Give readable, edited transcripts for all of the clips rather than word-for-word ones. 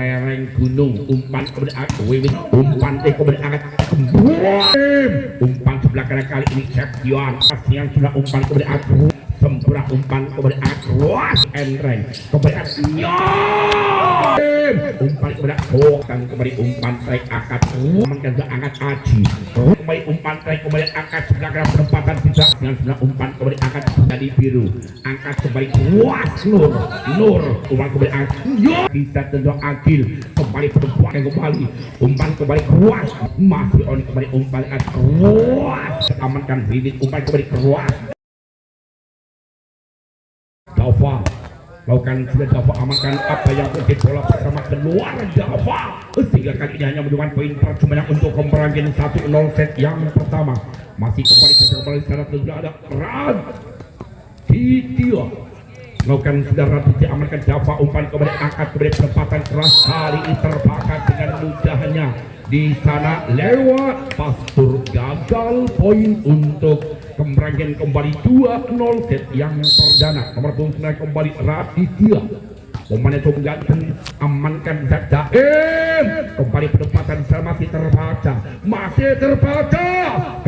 lereng gunung umpan kemudian wiwit umpan kemudian angkat umpan sebelah kanan kali ini Septian Pasian sudah umpan kemudian sempurna umpan kemudian ruas enreng kemudian umpan kemudian dan kembali umpan trik akad amankan sudah angkat Aji kembali umpan trik kemudian angkat sebelah kanan penempatan bisa dengan sudah umpan kemudian angkat dari biru angkat kembali ruas Nur umpan kemudian angkat bisa tentu Agil kembali perempuan yang kembali umpan kembali ruas masih on kembali umpan ruas amankan bibit umpan kembali ruas Dava lakukan sudah Dava amankan apa yang mungkin bola pertama keluar Dava sehingga kali ini hanya mendudukan poin percuma untuk kemenangan 1-0 set yang pertama masih kembali secara tidak ada Raditya lakukan sudah Raditya amankan Dava umpan kembali angkat kembali penempatan keras kali ini terbakar dengan mudahnya di sana lewat Pastur gagal poin untuk kemenangan kembali 2-0 set yang perdana nomor 29 kembali Raditya umpannya coba ganteng amankan Zadaim kembali penempatan masih terbaca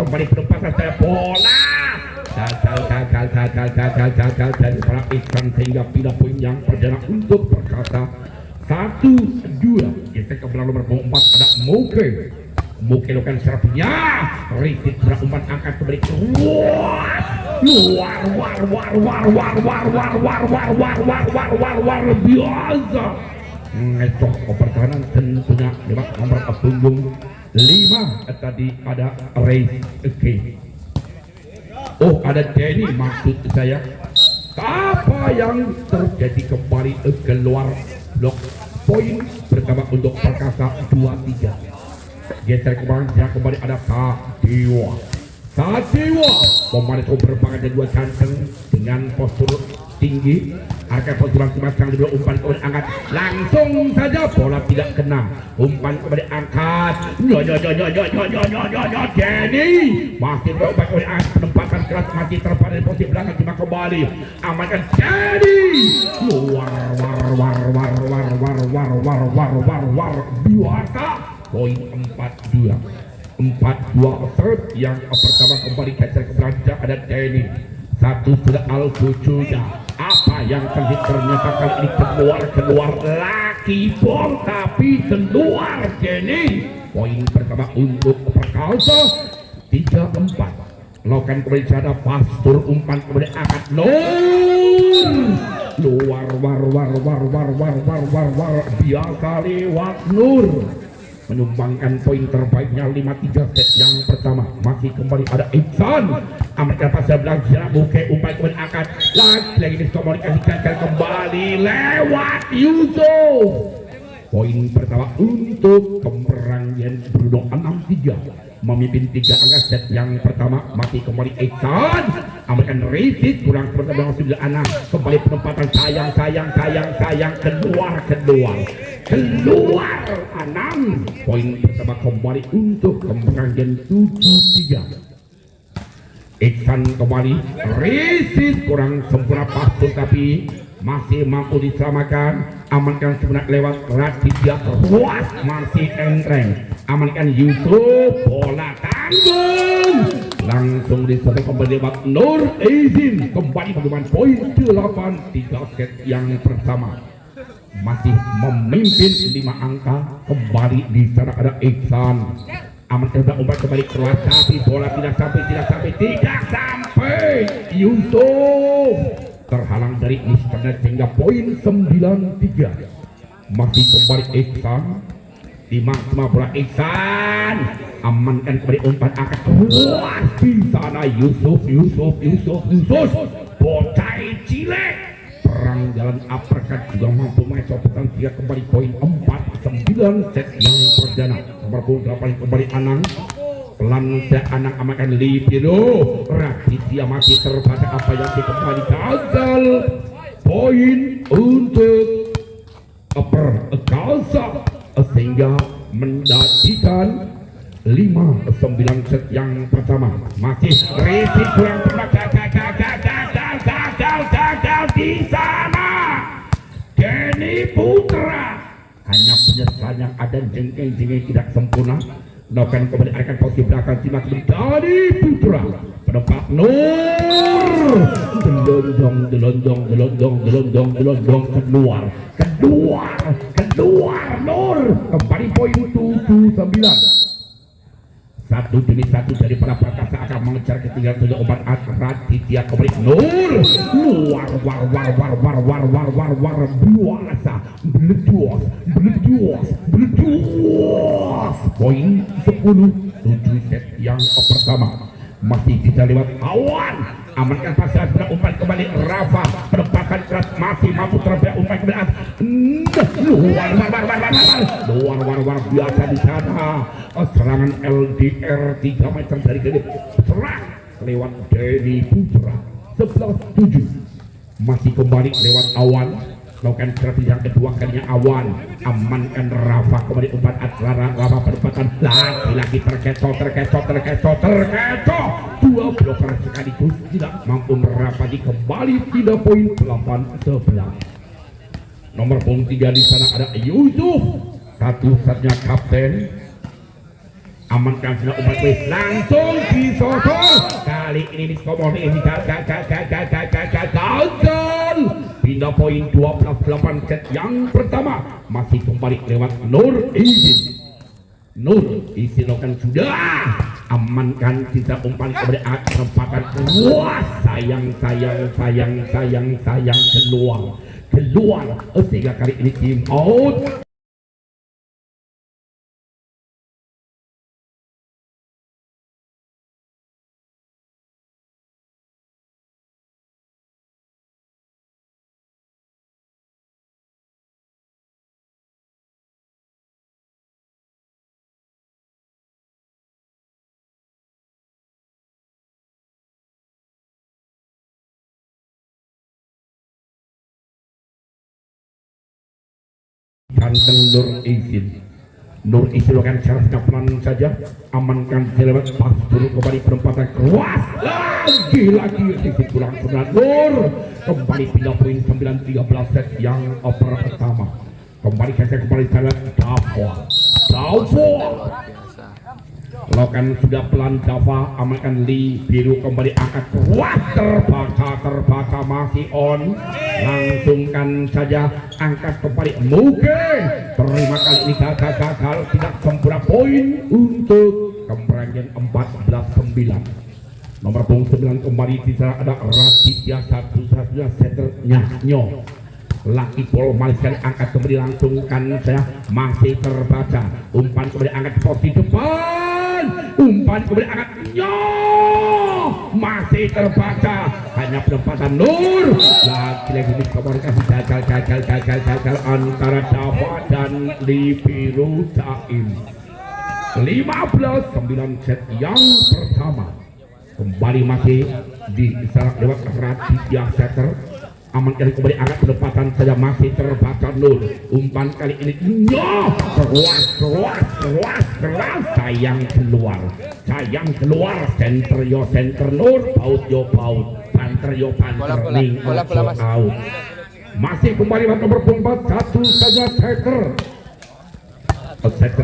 kembali penempatan saya bola gagal dari para Iksan sehingga pindah poin yang perdana untuk Perkasa 1-2 geser ke belakang nomor 4 ada Muke lakukan serapnya Rizky umpan angkat kembali luar biasa ngecok pertahanan tentunya lewat nomor punggung 5 tadi ada Rizky ada Denny maksud saya apa yang terjadi kembali keluar blok poin pertama untuk Perkasa 2-3 geser kembali ada Sadewa pemain itu berbakat dan dua ganteng dengan postur tinggi akan postur masing-masing dua umpan kemudian angkat langsung saja bola tidak kena umpan kemudian angkat Denny masih berubah kemudian angkat penempatan keras masih terpada di posisi belakang cuma kembali amankan Denny war biasa poin 4-2 set yang pertama kembali geser ke belakang ada Denny satu sudah Al-Bucuda apa yang ternyata kali ini keluar laki bom tapi keluar Denny poin pertama untuk Perkasa 3-4 lakukan kembali ada Pastur umpan kemudian angkat luar biasa lewat Nur menyumbangkan poin terbaiknya 5-3 set yang pertama masih kembali ada Iksan amankan pasal belakang Muke umpan kemudian angkat lagi ini komunikasikan kembali lewat Yusuf poin pertama untuk kemenangan Bruno 6-3 memimpin 3 angka set yang pertama masih kembali Iksan amankan Rizky kurang pertama dengan 9 kembali penempatan sayang keluar 6 poin pertama kembali untuk kemenangan 7-3 Iksan kembali Rizky kurang sempurna Pastur tapi masih mampu diselamatkan amankan sebenarnya lewat Raditya ruas masih entreng amankan Yusuf bola tanggung langsung diserang kembali lewat Nur izin kembali pengumuman poin 8-3 set yang pertama masih memimpin 5 angka kembali di sana ada Iksan amankan umpan kembali keluar tapi bola tidak sampai Yusuf terhalang dari Istana sehingga poin 9-3 masih kembali Iksan 5 bola Iksan amankan kembali umpan angkat keluar di sana Yusuf bocai cilik perang jalan uppercut juga mampu mengecopetan 3 kembali poin 4-9 set yang perdana nomor 8 kembali Anang Lansia Anang amankan Lipido Raditya masih terbaca apa yang dikembali gagal poin untuk Perkasa sehingga menjadikan 5-9 set yang pertama masih Rizky kurang gagal di sana Denny Putra hanya penyesalan yang ada jengking-jengking tidak sempurna. Lakukan kembali akan posisi belakang timnas menjadi putra penempat Nur delondong keluar Nur kembali poin 79. Satu demi satu dari para perkasa akan mengejar ketinggalan 7 obat akrat Ditya kembali Nur war biasa meledos poin 10-7 set yang pertama masih bisa lewat Awan amankan pasal sudah umpan kembali Rafa penempatan keras masih mampu terbiak umpan kembali luar biasa di sana serangan LDR 3 meter dari gedung serang lewat Denny Putra 11-7 masih kembali lewat Awan lakukan strategi yang kedua kalinya Awan amankan Rafa kembali umpan Atlara Rafa penempatan lagi terkecoh dua bloker sekaligus tidak mampu merapati kembali 3 poin 8-11. Nomor punggung 3 di sana ada Yusuf satu-satunya kapten amankan sudah umpan langsung disosol kali ini diskomoni gagal pindah poin 12-8 set yang pertama masih kembali lewat Nur Izin lakukan sudah amankan sisa umpan kepada kesempatan wah sayang keluar sehingga kali ini tim out. Kanteng Nur Izin akan cara pelan saja amankan lewat pas turun kembali perempatan keras lagi sedikit kurang benar Nur kembali pindah poin 9-13 set yang pertama kembali lewat Davo lakukan sudah pelan Dava amankan Lee biru kembali angkat kuat terbaca masih on langsungkan saja angkat kembali mungkin terima kali ini gagal tidak sempurna poin untuk kemenangan 14-9. Nomor punggung 9 kembali di sana ada Raditya satu-satunya setternya Laki Pol Malaysia angkat kembali langsungkan saya masih terbaca umpan kembali angkat posisi depan umpan kembali angkat masih terbaca hanya penempatan Nur lagi komunikasi gagal antara Dava dan Libiru Taim 15-9 set yang pertama kembali masih di sana lewat Raditya setter aman kali kembali angkat penempatan saja masih terbaca Nur umpan kali ini keras sayang keluar center Nur paut panter ning out masih kembali nomor 4 satu saja setter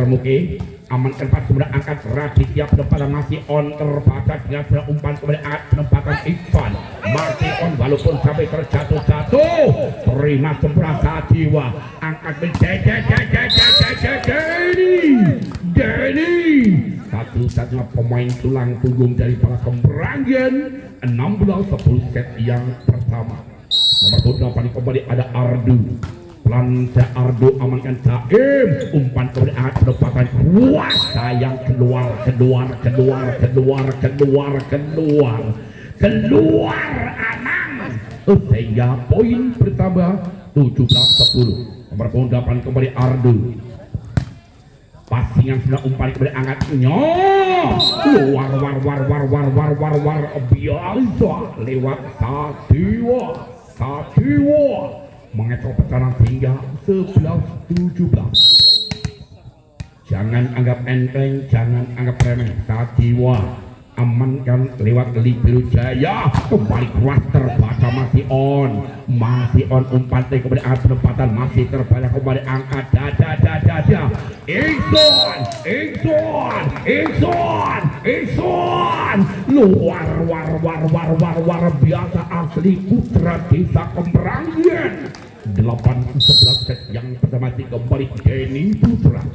Muki amankan pas sudah angkat Raditya penempatan masih on terbaca dengan sudah umpan kembali angkat penempatan Ivan masih on walaupun sampai terjatuh terima sempurna saat jiwa angkat Denny satu-satunya pemain tulang punggung dari para kemerangan 16-10 set yang pertama. Nomor 8 kembali ada Ardu Lansa Ardu amankan Taim umpan kembali angkat penempatan wah sayang keluar Anang sehingga poin bertambah 17-10. Nomor 8 kembali Ardu pasingan sudah umpan kembali angkat war biasa lewat Satiwa mengecok pertahanan hingga 11-17. Jangan anggap enteng, jangan anggap remeh. Satiwa amankan lewat Lipiru Jaya, kembali keras terbaca masih on umpan kepada angkat penempatan masih terbaca kembali angkat dada Ikson luar biasa asli putra desa Kembranggen 8-11 set yang pertama kembali Denny Putra.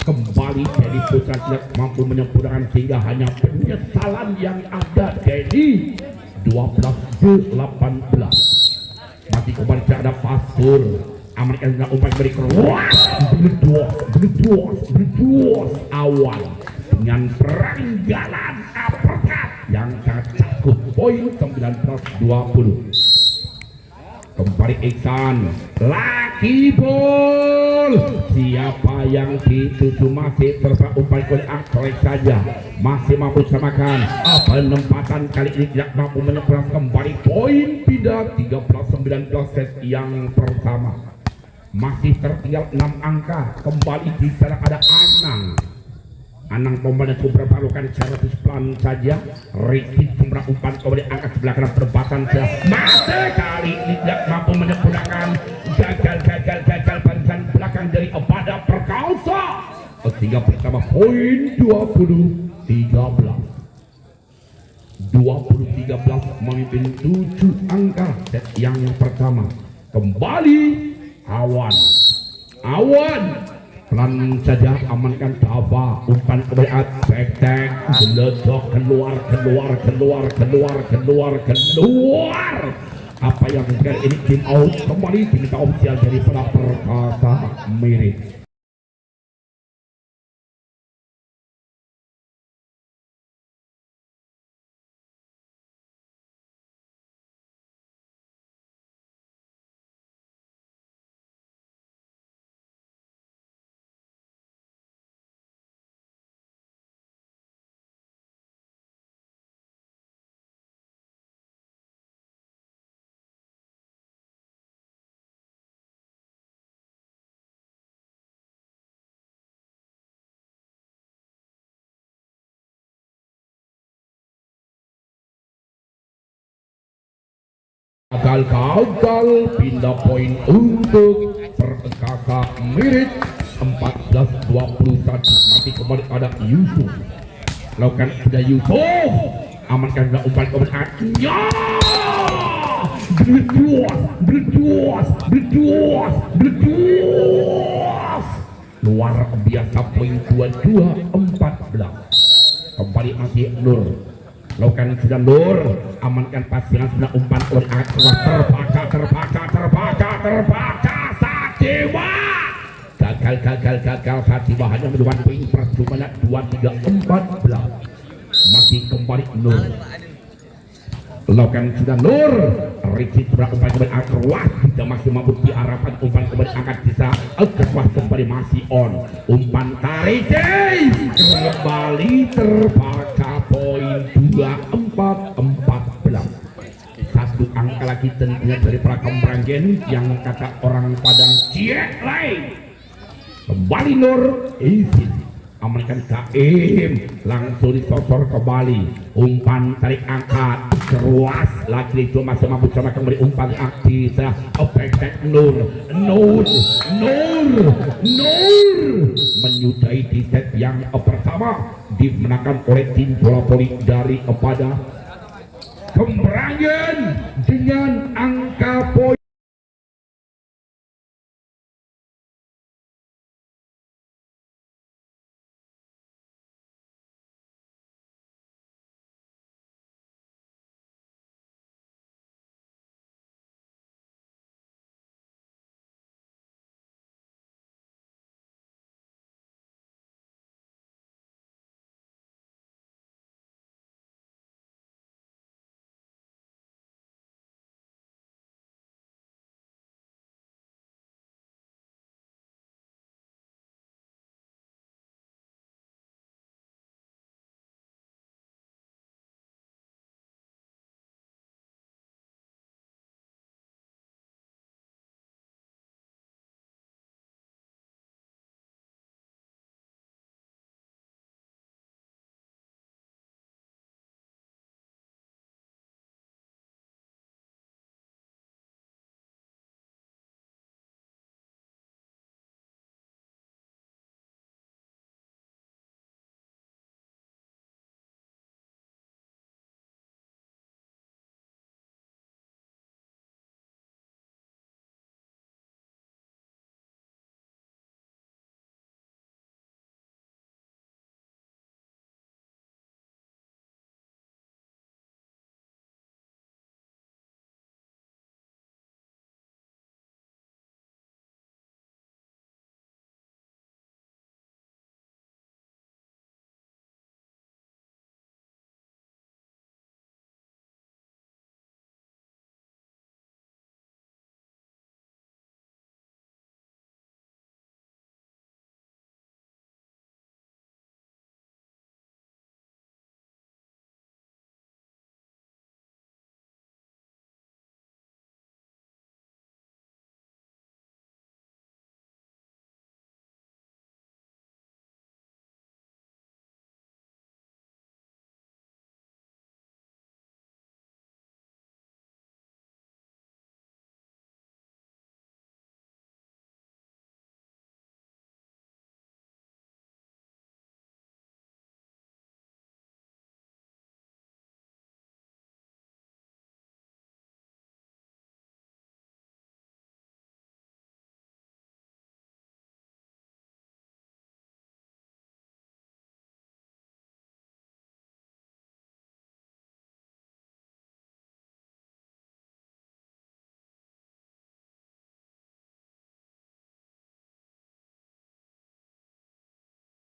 Kembali Denny Putra tidak mampu menyempurnakan sehingga hanya penyesalan yang ada. Denny 12-18 masih kembali ada Pastur Amerika tidak umpan beri keras berduos awal dengan peranggalan uppercut yang sangat cakup. Poin 19-20 kembali Iksan laki bol. Siapa yang dituju masih terserah umpan oleh Aktorek saja masih mampu samakan penempatan kali ini tidak mampu menyempurnakan kembali. Poin pindah 13-19 set yang pertama masih tertinggal 6 angka. Kembali di sana ada Anang Komandan beberapa lukan secara pelan saja. Ricky jumlah umpan kembali angkat sebelah kanan perbatan masih kali ini tidak mampu menyempurnakan. Gagal barisan belakang dari Pada Perkasa sehingga pertama poin 20-13 memimpin 7 angka set yang pertama. Kembali Awan pelan saja amankan Dava umpan keberat tek geledok keluar apa yang terjadi ini tim out kembali diminta ofisial dari Pada Perkasa mirip. Gagal pindah poin untuk Perkasa Mirip 14-21 masih kembali ada Yusuf lakukan sudah Yusuf amankan sudah umpan kebenarannya berduas luar biasa. Poin 22-14 kembali masih Nur lakukan sudah Nur amankan pasangan sudah umpan oleh terbakar Sadewa gagal Sadewa hanya menduan poin percuma 23-14 masih kembali Nur lakukan sudah Nur Ricky sudah umpan kembali Akwas tidak masih mampu diarahkan umpan kembali angkat sisa Akwas kembali masih on umpan tarik kembali terbaca poin 24-14 satu angka lagi tentunya dari para Kembranggen yang kata orang Padang ciek lain kembali Nur izin amankan KM langsung disosor kembali umpan tarik angkat keruas lagi itu masih mampu sama kembali umpan aktif efek Nur menyudahi di set yang pertama dimenangkan oleh tim bola voli dari Pada Kembranggen dengan angka poin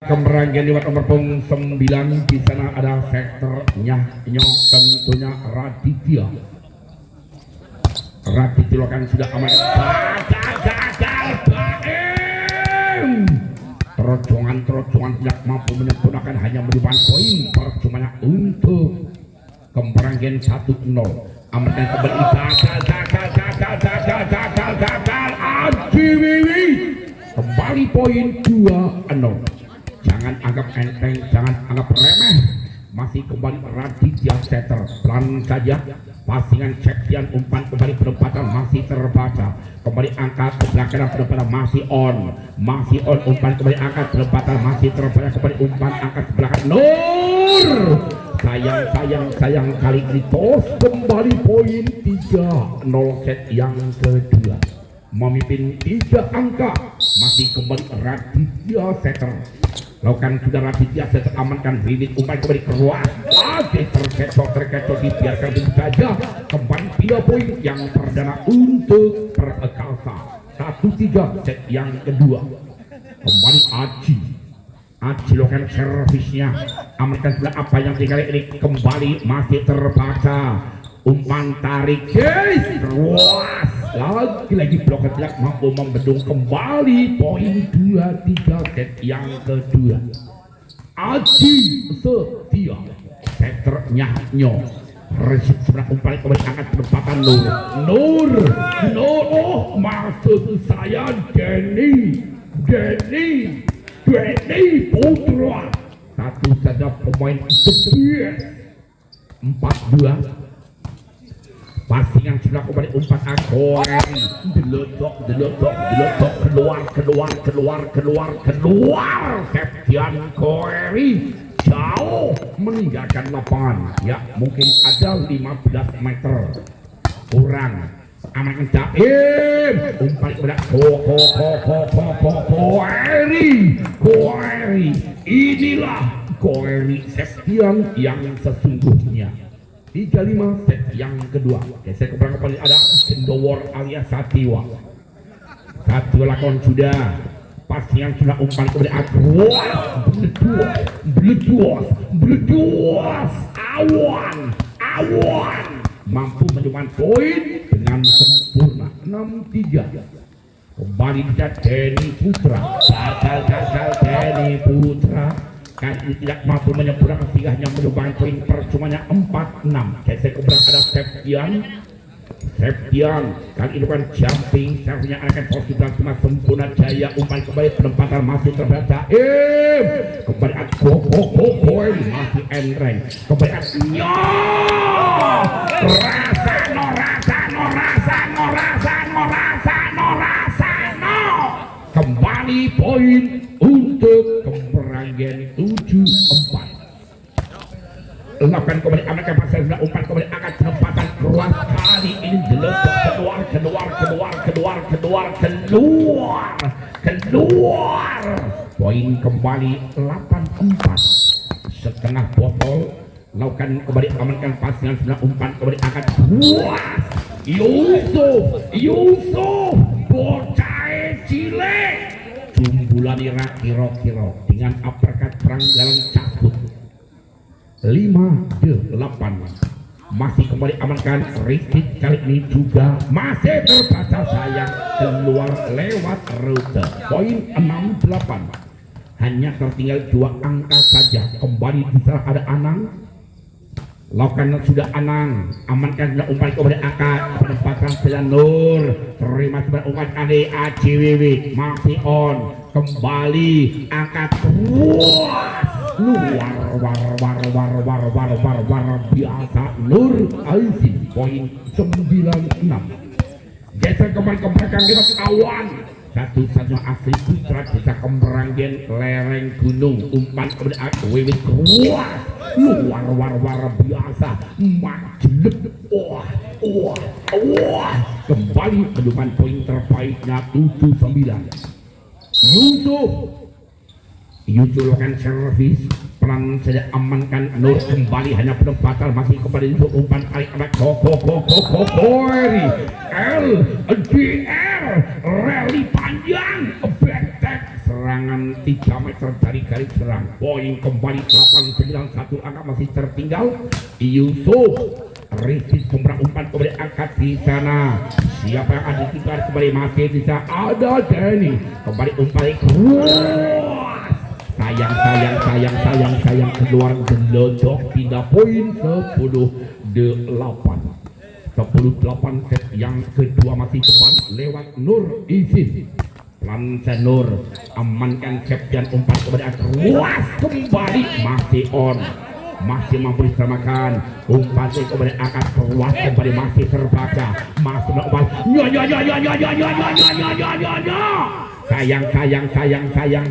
Kemerangan lewat nomor punggung 9 di sana ada sektornya nyok tentunya Raditya. Raditya kan sudah aman. Gagal baim. Terocongan tidak mampu menyempurnakan hanya menyumbang poin percuma untuk Kemerangan 1-0. Amankan kembali gagal Aji Wiwi. Kembali poin 2-0. Jangan anggap enteng, jangan anggap remeh. Masih kembali Raditya setter. Pelan saja. Pasingan Septian umpan kembali penempatan masih terbaca. Kembali angkat sebelah kanan penempatan masih on. Masih on umpan kembali angkat penempatan masih terbaca. Kembali umpan angkat sebelah kanan. Nur. Sayang kali ini tos kembali poin 3-0 set yang kedua. Memimpin 3 angka. Masih kembali Raditya setter. Lakukan sudah Raditya setter amankan bibit umpan kembali keluar. Lagi terkecoh dibiarkan begitu saja. Kembali 3 poin yang perdana untuk Perkasa. 1-3 set yang kedua. Kembali Aji lakukan servisnya. Amankan sudah apa yang tinggal ini kembali masih terbaca. Umpan tarik guys. Luas. Lagi blok ketelak mampu membendung kembali poin 2-3 set yang kedua. Aji Setia sektor Nyahnyo resip sebelah umpan kembali angkat penempatan Nur. Oh maksud saya Denny Putra. Satu saja pemain sepias 4-2. Pasingan sudah kembali umpan Koeri. Delotok keluar Septian Koeri jauh meninggalkan lapangan. Ya mungkin ada 15 meter kurang. Aman Jaim umpan kepada Koeri. Inilah Koeri Septian yang sesungguhnya. 3-5 set yang kedua. Geser ke belakang kembali ada Sendowor alias Satiwa. Satu lakon sudah. Pasingan sudah umpan kembali Bleduas. Awan. Mampu menyumbang poin dengan sempurna. 6-3. Kembali bisa Denny Putra. Gagal Denny Putra. Kan ini tidak mampu menyempurnakan sehingga hanya menyumbang poin percumanya 4-6. Geser ke belakang ada Septian kali ini bukan jumping servisnya akan posisi cuma sempurna jaya umpan kembali penempatan masih terbaca kembali poin masih enreng kembali kembali poin untuk Kemerangan 7-4. Lakukan kembali amankan pasal sudah umpan kembali angkat penempatan keluar kali ini keluar poin kembali 8-4 setengah botol. Lakukan kembali amankan pasangan sudah umpan kembali angkat buas Yusuf bocah cilik jumbulan ira kiro dengan uppercut perang jalan cabut 5-8. Masih kembali amankan Rikit kali ini juga masih terbaca sayang keluar lewat rute poin 6-8. Hanya tertinggal 2 angka saja. Kembali di sana ada Anang. Lakukan sudah Anang amankan sudah umpan kembali angkat penempatan Selan Nur terima sebelah umpan Ade Aji Wiwi masih on kembali angkat luar biasa Nur Aizin poin 9-6. Geser kembali ke belakang lewat Awan satu-satunya asli putra desa Kemerangan lereng gunung umpan kepada Wiwit keluar luar biasa majelek kembali menemukan poin terbaiknya 7-9. Yusuf lakukan servis pelan saja amankan Nur kembali hanya penempatan masih kembali untuk umpan kali anak LDR rally panjang backtack serangan 3 meter dari garis serang. Poin kembali 891, angka masih tertinggal. Yusuf Rizky Sumbra umpan kemudian angkat di sana. Siapa yang ada di kembali masih bisa ada Denny. Kembali umpan keluar. Sayang keluar gelodok. Pindah poin 10-8. 10-8 set yang kedua masih cepat lewat Nur Izin. Lanca Nur amankan Septian umpan kepada luas kembali masih on. Masih mampu disamakan umpan kepada angkat luas kembali masih terbaca masih umpan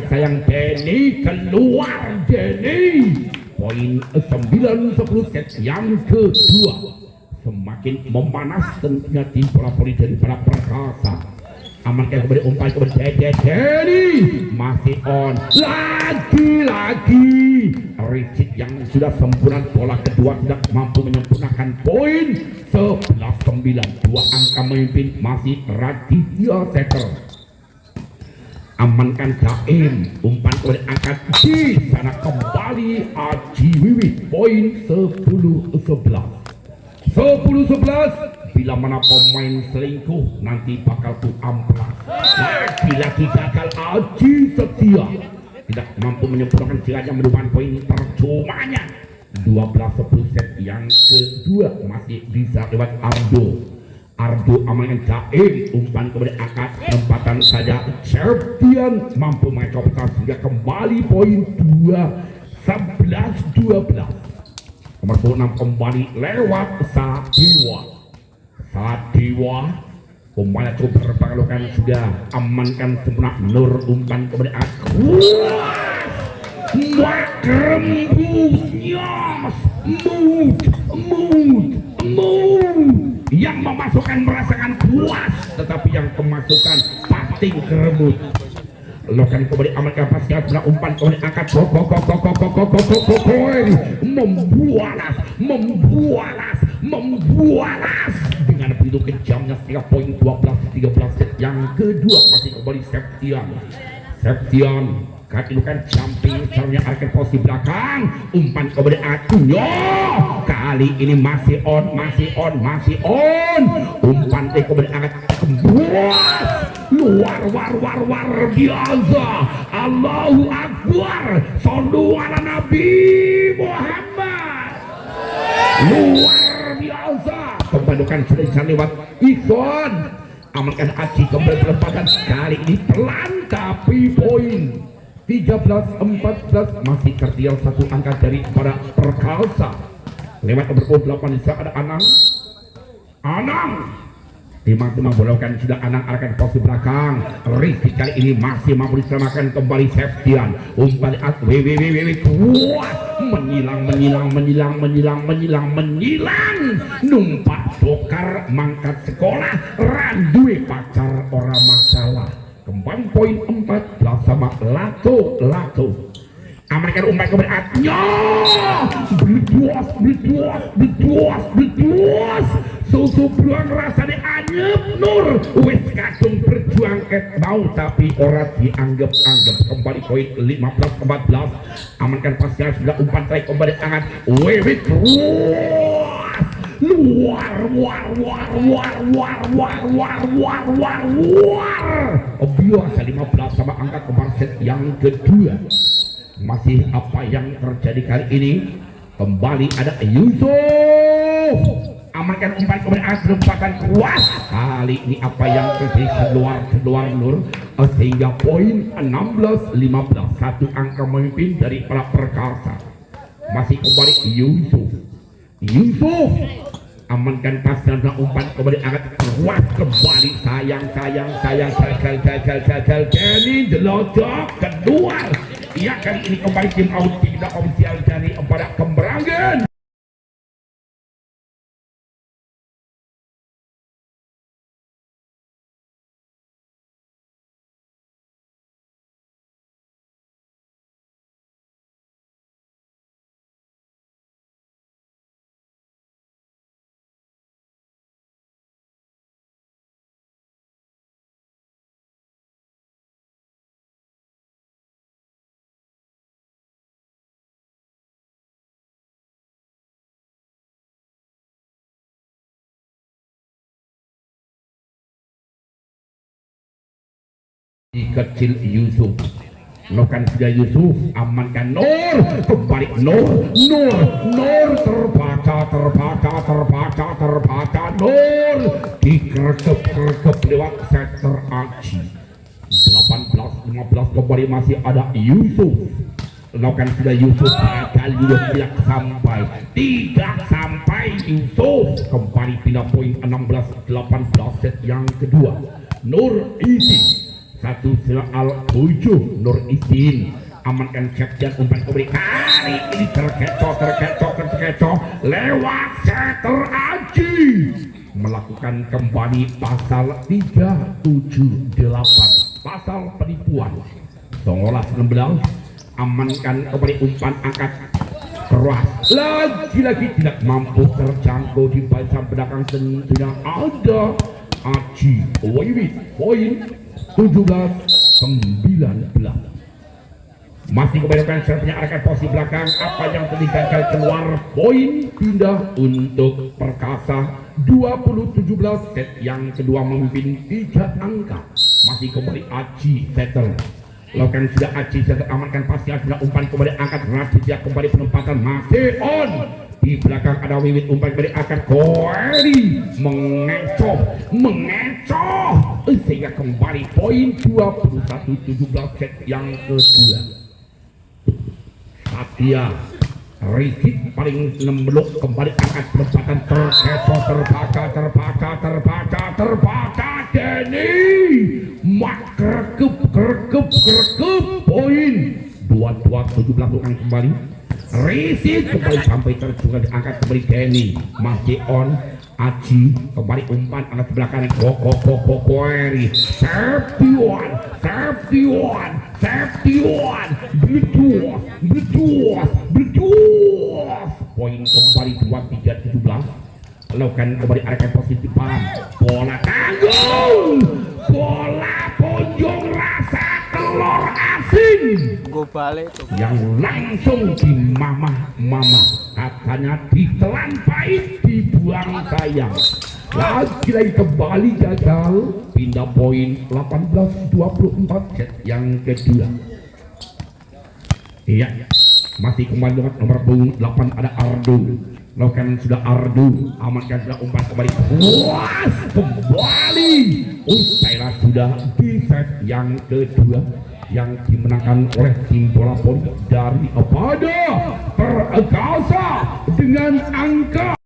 sayang Denny keluar Denny. Poin 9-10 set yang kedua semakin memanas tentunya di bola voli dari para Perkasa. Amankan kembali umpan kepada Denny masih on lagi Richard yang sudah sempurna bola kedua tidak mampu menyempurnakan poin 11-9. 2 angka memimpin masih Raditya Setter. Amankan Jaim umpan kepada angkat di sana kembali Aji Wiwit. Poin 10-11. Bila mana pemain selingkuh nanti bakal ku amplas. Lagi gagal Aji Setia tidak mampu menyempurnakan sehingga merupakan poin percumanya. 12-10 set yang kedua masih bisa lewat Ardo amankan Jaim umpan kemudian angkat tempatan saja Septian mampu mengekopkan sehingga kembali poin 11-12. Nomor 6 kembali lewat Sadewa umpan coba berpanglukan sudah amankan sempurna Nur umpan kemudian yang memasukkan merasakan puas tetapi yang kemasukan pating keremut. Lokan kembali amankan pasnya sudah umpan kemudian angkat membualas dengan begitu kejamnya setiap poin 12-13 set yang kedua masih kembali Septian katilukan jumping caranya arken posisi belakang umpan kemudian kali ini masih on umpan kemudian angkat luar biasa. Allahu Akbar, sallu ala Nabi Muhammad. Luar biasa pembandukan sudah bisa lewat Ikon amankan Aji kembali perempatan kali ini pelan tapi poin 13-14 masih tertinggal 1 angka dari para Perkasa. Lewat nomor 8 di sana ada Anang timang bolokan sudah Anang arahkan posisi belakang. Rizky kali ini masih mampu diselamatkan kembali Septian umpan kuat menyilang numpak bokar mangkat sekolah randui pacar orang masalah. Kembali poin 14 sama Lato amankan umpan kemudian betuas susu beruang rasa dianyep Nur wes kadung berjuang ket mau tapi orang dianggap kembali poin 15-14 amankan pasnya sudah umpan tarik kembali angan Wewit luar biasa 15 sama angka kemarin set yang kedua. Masih apa yang terjadi kali ini kembali ada Yusuf amankan umpan kemudian kesempatan kuat kali ini apa yang terjadi keluar Nur sehingga poin 16-15 1 angka memimpin dari para Perkasa. Masih kembali Yusuf amankan pas dan umpan kemudian angkat kuat kembali sayang gagal Denny jelojok kedua. Ya kali ini kembali tim out tidak ofisial dari pada Kemberangan. kecil Yusuf. Nokan sudah Yusuf, amankan Nur, kembali Nur, Nur terbaca Nur dikerekep lewat setter Aji. 18-15 kembali masih ada Yusuf. Nokan sudah Yusuf, kali tidak sampai Yusuf, kembali pindah poin 16-18 set yang kedua. Nur Isi satu soal 7 Nur Isin amankan cek dan umpan kembali kali ini terkecoh lewat setter Aji melakukan kembali pasal 378 pasal penipuan. 19 amankan kembali umpan angkat keras lagi tidak mampu terjangkau di bagian belakang tentunya ada Aji Wiwit poin 17-19. Masih kebanyakan sertanya arahkan posisi belakang apa yang terdigagal keluar poin pindah untuk Perkasa 20-17 set yang kedua memimpin 3 angka. Masih kembali Aji setter lakukan sudah Aji setter amankan pasti ada umpan kembali angkat Raditya kembali penempatan masih on di belakang ada Wiwit umpan kembali akan Koeri mengecoh sehingga kembali poin 21-17 set yang kedua. Satya Rizky paling nembeluk kembali angkat penempatan terkecoh terbaca Denny mak kerekep poin 22-17 bukan kembali Rizky kembali sampai terjual diangkat kembali Denny masih on Aji kembali umpan anak sebelah kanan Koeri safety one betul poin kembali 23-17 lakukan kembali arahkan positif bola tanggung bola pojok rasa telur asin gue balik tuh yang langsung di mama katanya ditelan pahit dibuang sayang lagi kembali gagal pindah poin 18-24 set yang kedua. Iya masih kembali dengan nomor punggung 8 ada Ardu lakukan sudah Ardu amankan sudah umpan kembali puas kembali usailah sudah di set yang kedua yang dimenangkan oleh tim bola voli dari Pada Perkasa dengan angka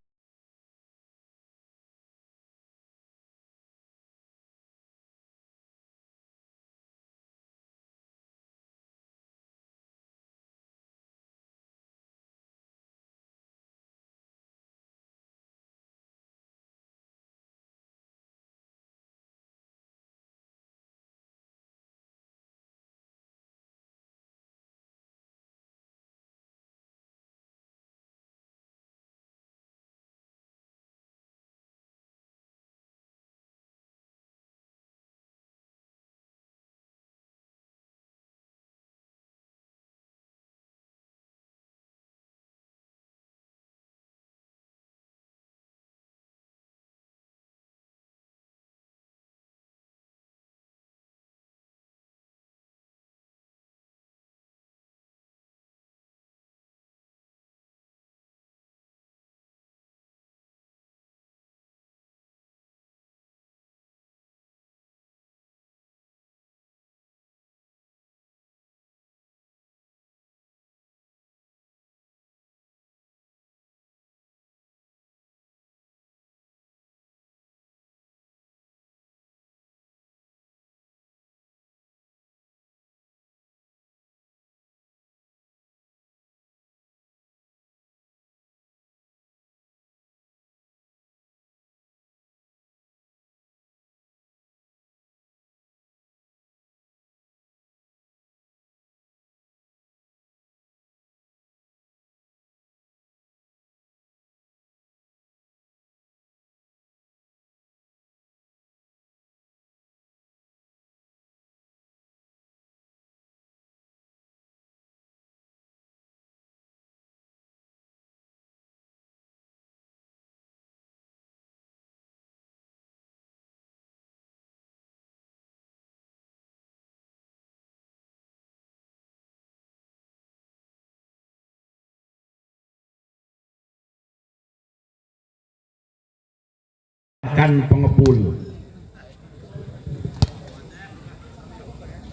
gerakan pengepul.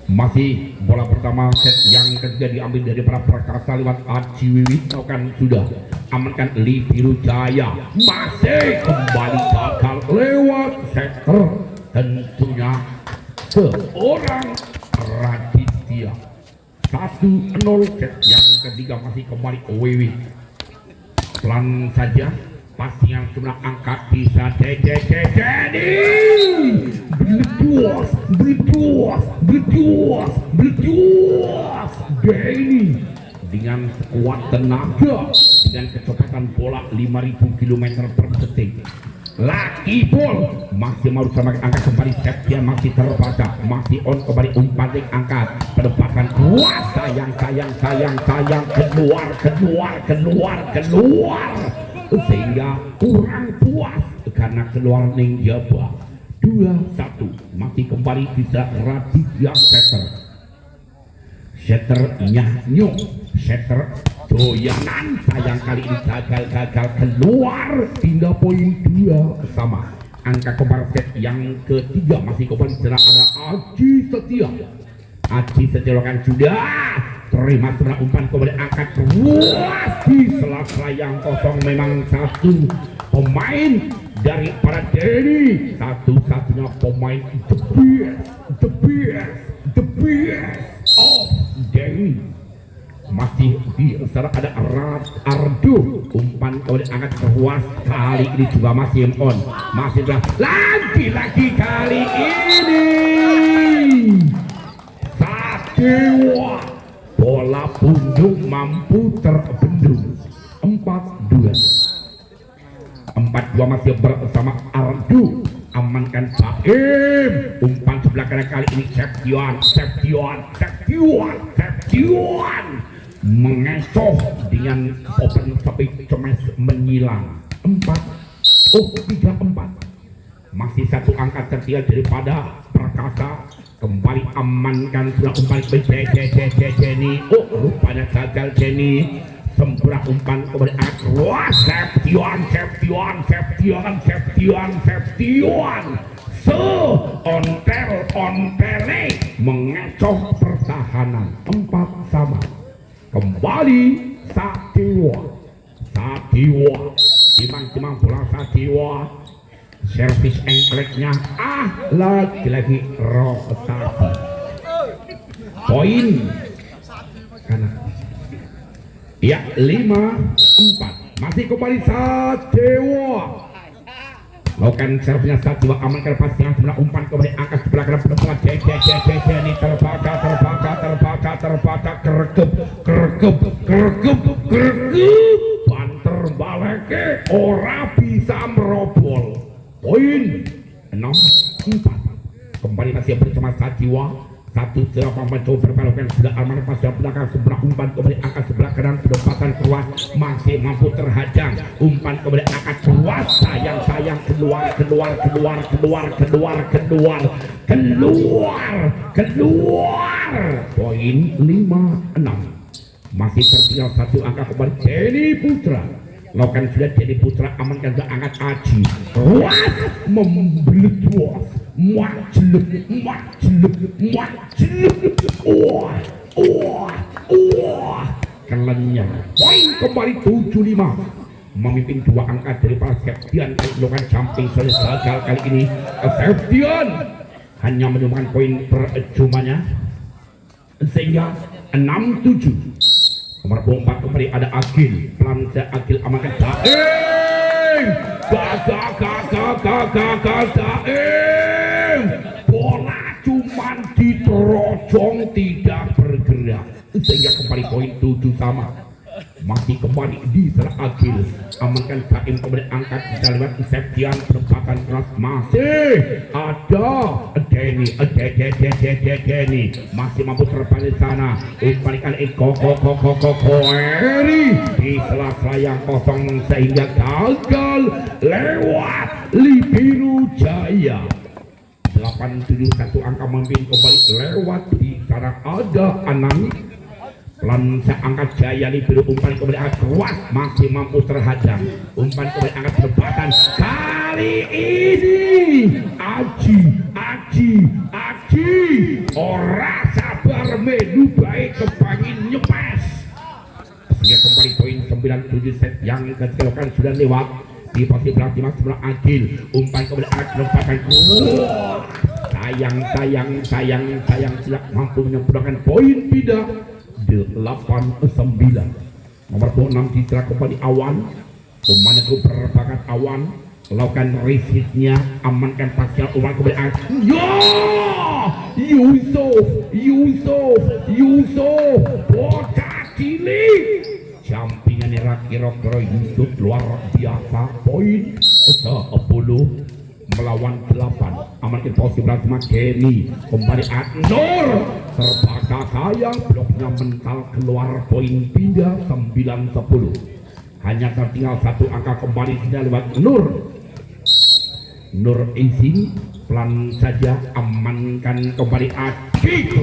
Masih bola pertama set yang ketiga diambil dari para perkasa lewat Aji Wiwit. Kan sudah amankan Li Biru Jaya, masih kembali gagal lewat setter tentunya seorang Raditya. 1-0 set yang ketiga masih kembali Wiwit. Pelan saja pasti yang sebelah angkat bisa Dedi berjuas Denny dengan sekuat tenaga dengan kecepatan bola 5000 km per detik. Laki bol masih mau sama angkat kembali. Septian masih terbaca, masih on kembali umpan angkat penempatan kuat sayang keluar sehingga kurang puas karena keluar ning jaba. 2-1 masih kembali bisa Raditya setter nyanyo setter doyanan sayang kali ini gagal keluar hingga poin 2 sama. Angka kembar set yang ketiga masih kembali setelah ada Aji Setia kan sudah terima sebelah umpan kembali angkat luas di sela-sela yang kosong. Memang satu pemain dari para Denny, satu-satunya pemain the best of Denny. Masih di sana ada Ardo, umpan kembali angkat luas kali ini juga masih on, masih lagi kali ini Sadewa bola pundung mampu terbendung. 4-2 masih bersama Ardo, amankan Baim, umpan sebelah kanan kali ini Septian mengecoh dengan open tapi cemas menyilang. 3-4 masih satu angka tertinggal daripada Perkasa. Kembali amankan sudah umpan Jenny. Rupanya gagal Jenny. Sempurna umpan kembali wah Septian ontel mengecoh pertahanan. 4-sama kembali Sadewa timang bola Sadewa servis engkleknya lagi rotasi poin kanan ya. 5-4 masih kembali Sadewa lakukan servisnya Sadewa, amankan pasangan sebelah umpan kembali angkat sebelah kanan penempatan Jenny terbaca kerekep banter baleke ora bisa merobol. Poin 6-4 kembali masih bersama Sadewa. Satu serangan mencoba berbalokkan sudah aman pas dan belakang sebelah umpan kembali angkat sebelah kanan penempatan keluar masih mampu terhadang umpan kembali angkat keluar sayang keluar poin 5-6 masih tertinggal satu angka kembali Jenny Putra. Lakukan sudah Jenny Putra, amankan sudah angkat Aji ruas membeletuas majeluk kelennya. Poin kembali 7-5 memimpin dua angka dari para Septian. Lakukan jumping saja gagal kali ini. Septian hanya menemukan poin percumanya sehingga 6-7. Nomor 4 kembali ada Agil. Pelan saya Agil amankan Daim. Daim. Bola cuman diterojong tidak bergerak sehingga kembali poin 7-sama. Masih kembali di serang Agil, amankan Daim kembali angkat bisa lewat Septian penempatan keras masih ada Denny masih mampu terbalik sana umpan Eri di sela-sela yang kosong sehingga gagal lewat Li Biru Jaya. 8-7 satu angka memimpin kembali lewat di sana ada Anang. Pelan angkat Jaya Li Biru umpan kembali angkat keras masih mampu terhadang umpan kembali angkat penempatan kali ini Aji ora sabar melu baik kepangin nyepes sehingga kembali poin 97 set yang kecelakaan sudah lewat di posisi berarti masih sebelah Agil umpan kepada anak lompatan sayang tidak mampu menyempurnakan poin pindah 8-9 nomor 26 Citra kembali Awan pemain itu berbakat Awan lakukan resitnya amankan pasial umpan kepada anak Yusuf bocah cilik jampingannya kira-kira Yusuf luar biasa poin 10 melawan 8 amankan posisi beratma Kenny kembali Nur terbaca sayang bloknya mental keluar poin pindah 9-10 hanya tertinggal satu angka kembali tidak lewat Nur izin pelan saja amankan kembali Adik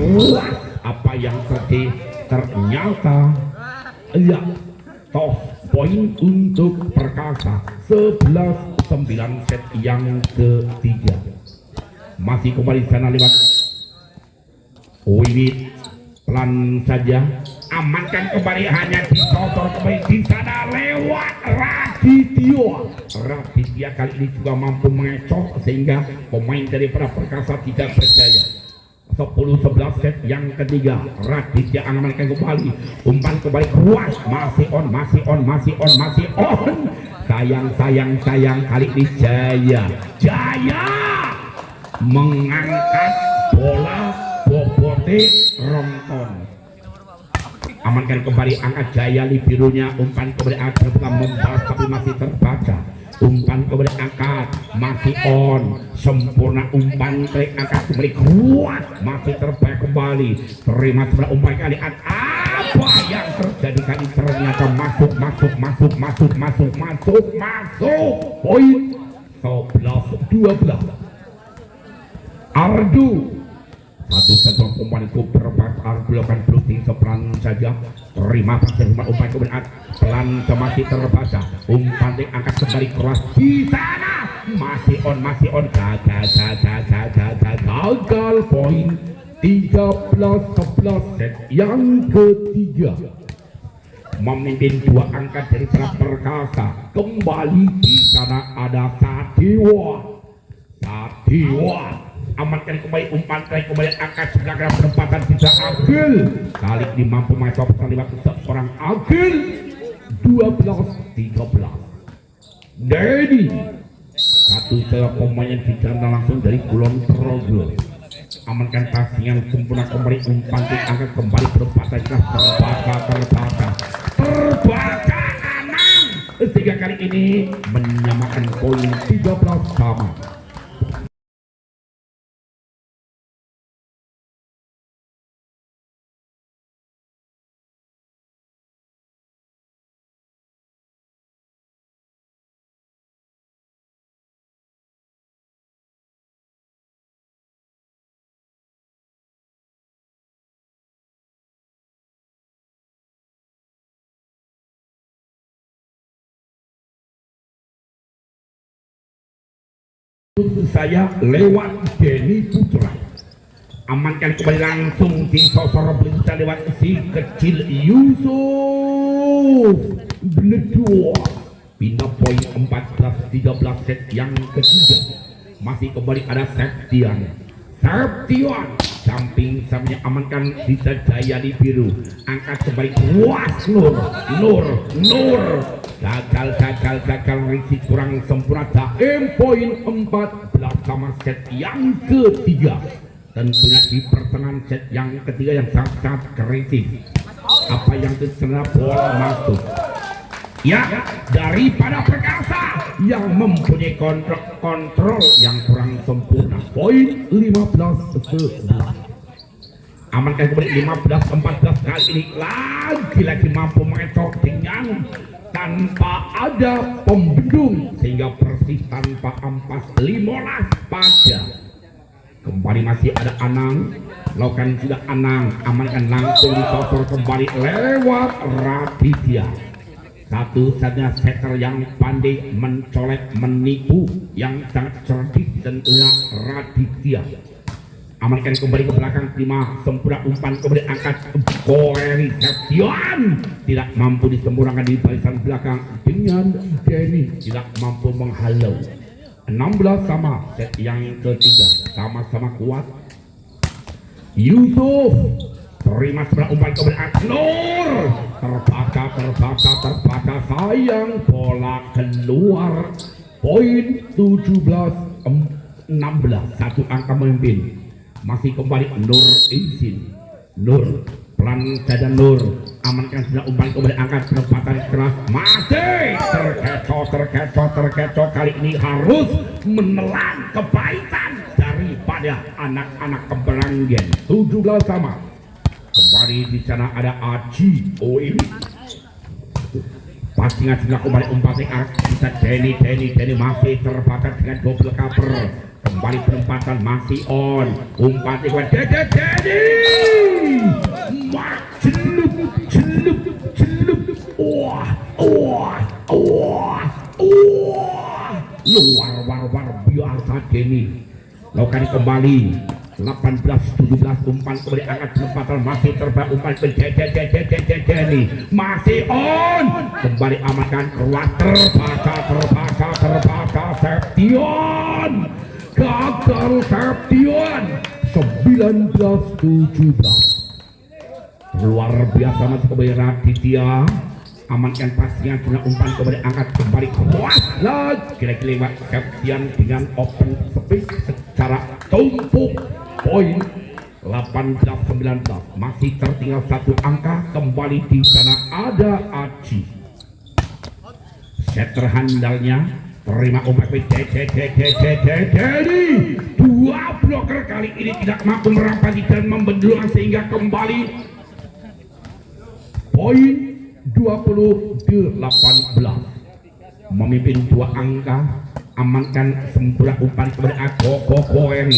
apa yang terjadi ternyata iya toh poin untuk Perkasa 11-9 set yang ketiga masih kembali sana lewat Wiwit pelan saja amankan kembali hanya disosor kembali di sana lewat Raditya kali ini juga mampu mengecoh sehingga pemain daripada Perkasa tidak berjaya 10-11 set yang ketiga Raditya amankan kembali umpan kembali kuas masih on sayang kali ini Jaya mengangkat bola bobote Rongton amankan kembali angkat Jaya birunya umpan kembali angkat membalas tapi masih terbaca umpan kembali angkat masih on sempurna umpan klik angkat kembali kuat masih terbaik kembali terima sebelah umpan kali apa yang terjadi kali ternyata masuk poin 11-12 Ardu satu sentuh umpan itu berbat Ardu akan blocking sepelan saja terima pasir umpan kemudian pelan masih terbaca umpan angkat kembali keras di sana masih on gagal poin 13-11 set yang ketiga memimpin dua angka dari Perkasa kembali di sana ada Sadewa amankan kembali umpan kembali angkat sebelah penempatan bisa Agil kali ini mampu masuk terlibat seorang Agil 12-13 Dedi satu pemain yang dijalankan langsung dari Kulon Progo amankan passing yang sempurna kembali umpan angkat kembali penempatan terbaca Anang sehingga kali ini menyamakan poin 13 sama saya lewat Denny Putra amankan kembali langsung di sosor berita lewat si kecil Yusuf Bledua pindah poin 14-13 set yang ketiga masih kembali ada Septian samping samnya amankan bisa Jaya di biru angkat kembali kuas Nur gagal risik kurang sempurna poin 14 sama set yang ketiga tentunya di pertengahan set yang ketiga yang sangat kritis apa yang terkena bola masuk ya daripada Perkasa yang mempunyai kontrol yang kurang sempurna poin 15-11 amankan kembali 15-14 kali ini lagi mampu mengecoh dengan tanpa ada pembendung sehingga Persis tanpa ampas 15 pada kembali masih ada Anang lakukan sudah Anang amankan langsung disosor kembali lewat Raditya Satu-satunya setter yang pandai mencolek, menipu, yang sangat cerdik tentunya Raditya. Amankan kembali ke belakang, terima sempurna umpan, kemudian angkat Koeri Septian tidak mampu disempurnakan di barisan belakang dengan Denny tidak mampu menghalau. 16 sama, set yang ketiga sama-sama kuat. Yusuf terima sebelah umpan kemudian Nur terbaca sayang bola keluar. Poin 17-16, satu angka memimpin. Masih kembali Nur izin. Nur pelan saja Nur amankan sebelah umpan kemudian angkat penempatan keras, masih terkecoh kali ini harus menelan kepahitan daripada anak-anak Keberanggen. 17 sama. Kembali di sana ada Aji. Oh ini pasingan sebelah kembali umpan bisa Denny masih terbatas dengan double cover. Kembali penempatan masih on. Umpan ikut Denny. Celup. Wah. Luar biasa Denny. Lakukan kembali 18-17 umpan kemudian angkat penempatan masih terbaik umpan Denny masih on. Kembali amankan keluar terbaca Septian. Gagal Septian 19-17. Luar biasa masih kembali Raditya amankan pastinya dengan umpan kemudian angkat kembali kuat lagi kira-kira Septian dengan open space secara tumpuk. Poin 18-19 masih tertinggal satu angka. Kembali di sana ada Aji setter handalnya terima umpan Denny. Dua bloker kali ini tidak mampu merampati dan membendung sehingga kembali poin 20-18 memimpin dua angka. Amankan sempurna umpan kepada Koeri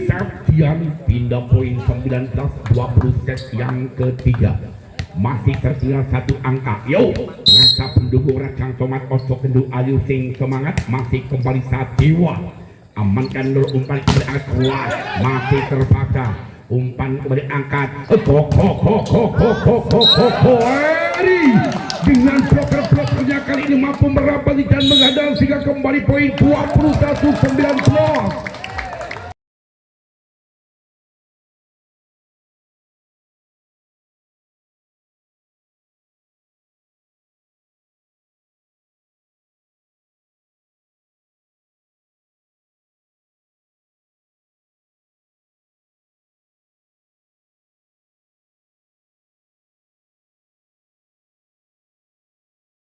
Septian pindah poin 19-20 set yang ketiga. Masih tertinggal satu angka. Yo ngasa pendukung Racang Tomat Oco Kendu Ayu Sing semangat. Masih kembali Satiwa amankan dulu umpan kepada kuat masih terbaca umpan kemudian angkat Koeri dengan bloker-blokernya kali ini mampu merapati dan menghadang sehingga kembali poin 21-19.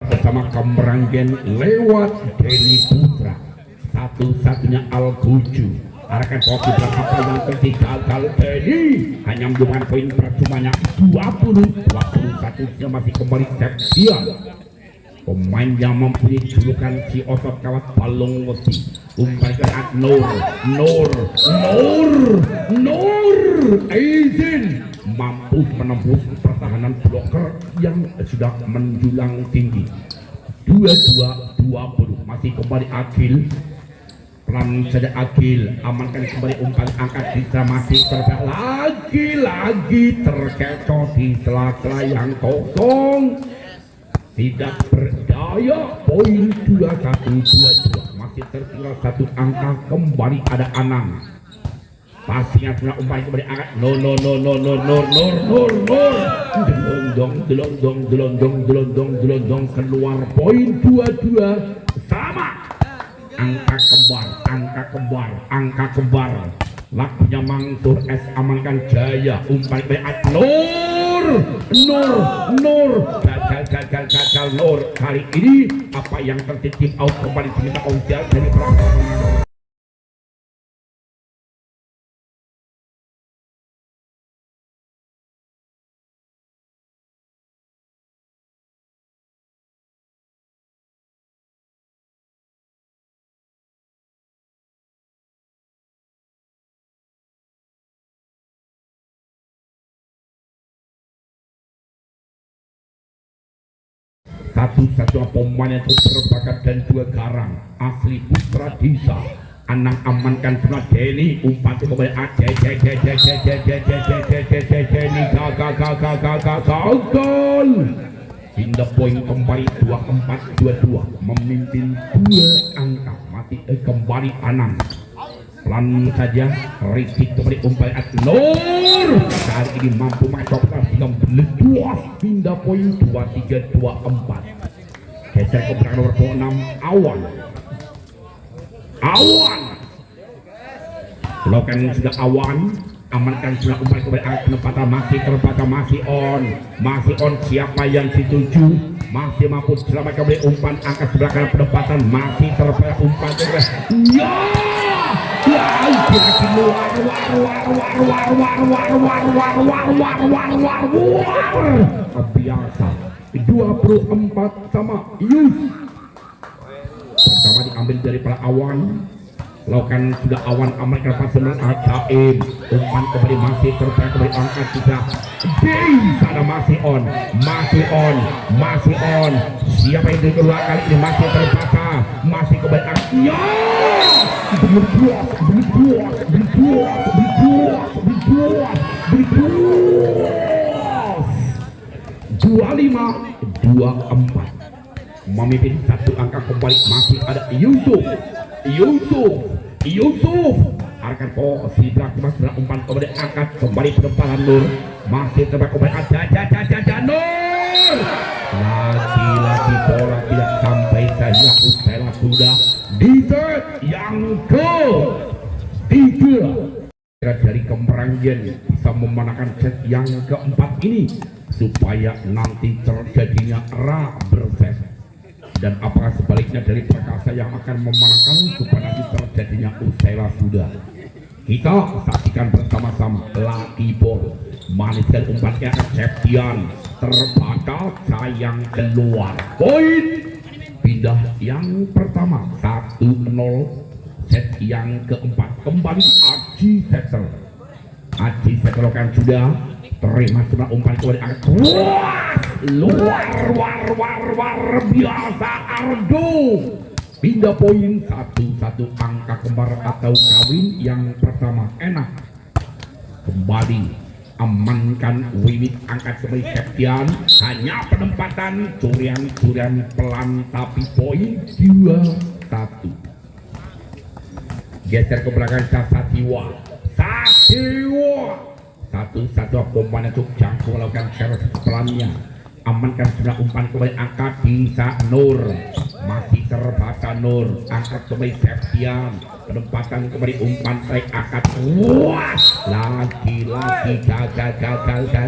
Bersama Kemeranggen lewat Denny Putra, satu-satunya Al-Guju arahkan fokus kapal yang ketiga gagal Denny hanya mendudukan poin percumanya 20-21. masih kembali Septian pemain yang mempunyai julukan si otot kawat balong besi. Umpan kerat Nur izin mampu menembus pertahanan bloker yang sudah menjulang tinggi. 22-20 masih kembali Agil pelan saja Agil amankan kembali umpan angkat bisa masih terbaik lagi terkecoh di sela-sela yang kosong tidak berdaya. Poin 21-22 masih tertinggal satu angka. Kembali ada Anang pastinya punya umpan kembali angkat Nur delondong keluar. Poin 22 sama. Angka kembar lakunya Mangsur S amankan Jaya umpan kembali Nur gagal Nur kali ini apa yang tertitip out kembali diminta ofisial dari perang. satu-satunya pemain yang berbakat dan juga garang asli Putra Desa. Anang amankan sebelah Denny, umpan kembali Denny gagal. Hingga poin kembali 24-22 memimpin 2 angka. Masih kembali Anang. Pelan saja Rizky kembali umpan Nur. Kali ini mampu mencoba hingga meledos hingga poin 23-24. Geser ke belakang nomor 6 Awan. Blokan sudah Awan. Amankan sudah umpan kembali penempatan masih on. Siapa yang setuju masih mampu selamat kembali umpan angkat sebelah kanan penempatan masih terpaksa umpan ya biasa 24 sama Yus. Pertama diambil dari para Awan. Lakukan sudah Awan amankan pasangan Ajaib. Umpan kembali masih terpaksa kembali angkat juga. Sana masih on. Siapa yang kedua kali ini masih terpaksa masih kembali angkat. Ya! Berbuat 25-24 memimpin 1 angka kembali. Masih ada Yusuf akan posisi belakang masih umpan kembali angkat kembali penempatan Nur masih terbaik kembali ada Nur. Lagi bola tidak sampai saja Usela sudah di set yang ke-3 dari Kemeranjen bisa memenangkan set yang ke-4 ini supaya nanti terjadinya rubber set. Dan apakah sebaliknya dari Perkasa yang akan memenangkan supaya nanti terjadinya Usela sudah. Kita saksikan bersama-sama Lucky Ball maniskan umpannya Septian terbatal sayang keluar. Poin pindah yang pertama 1-0 set yang keempat kembali Aji Setter kan sudah terima sebelah umpan kembali angkat luar biasa Ardo. Pindah poin 1-1 angka kembar atau kawin yang pertama enak. Kembali amankan Wimit angkat kembali Septian hanya penempatan curian pelan tapi poin 2-1. Geser ke belakang Satiwa satu-satu pemain untuk jangkau melakukan servis pelannya. Amankan sudah umpan kembali angkat bisa Nur masih terbaca Nur angkat kembali Septian penempatan kembali umpan baik angkat lagi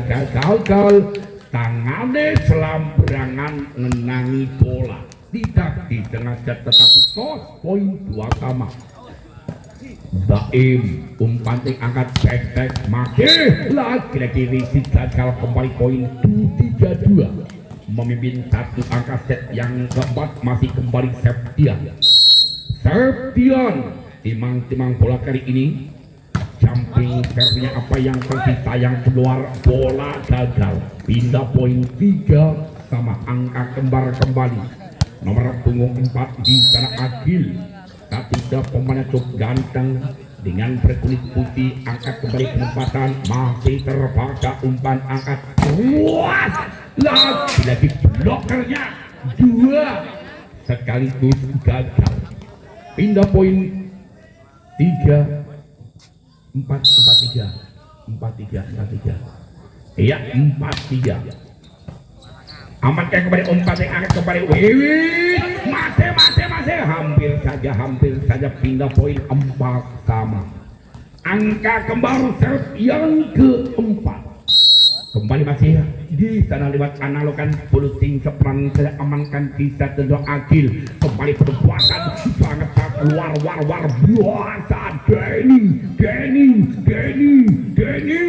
gagal tangannya selamberangan menangi bola tidak disengaja tetapi tos poin 2 sama. Baim umpan angkat back lagi Rizky gagal kembali poin 3-2 memimpin 1 angka set yang keempat masih kembali Septian timang bola kali ini jumping versinya apa yang tersisa yang keluar bola gagal pindah poin 3 sama angka kembar kembali nomor punggung 4 di sana Agil. Satu pemain cukup ganteng dengan berkulit putih angkat kembali penempatan masih terbaca umpan angkat lagi blokernya 2 sekaligus gagal pindah poin 4-3 iya 4-3 amankan kembali umpan yang angkat kembali Wiwit masih hampir saja pindah poin 4 sama angka kembar set yang keempat kembali masih di sana lewat analogan puluting seperan saya amankan bisa tentu Agil kembali perbuatan sangat luar biasa Denny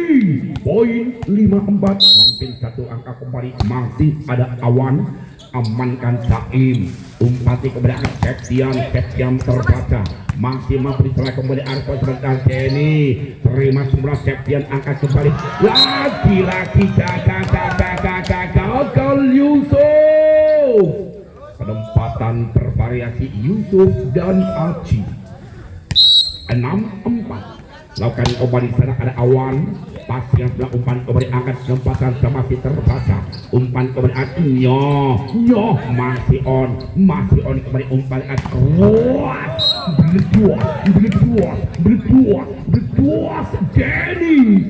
poin 5-4 mungkin 1 angka kembali masih ada Awan amankan Saim umpan kepada Septian terbaca masih mampu diserah kembali Arko sebentar Denny terima sebelah Septian angkat kembali lagi gagal Yusuf kesempatan bervariasi Yusuf dan Aji. 6-4. Lakukan kembali sana ada Awan. Pasti yang sebelah umpan kembali angkat kesempatan masih terbaca. Umpan kembali nyoh masih on kembali umpan berduas Denny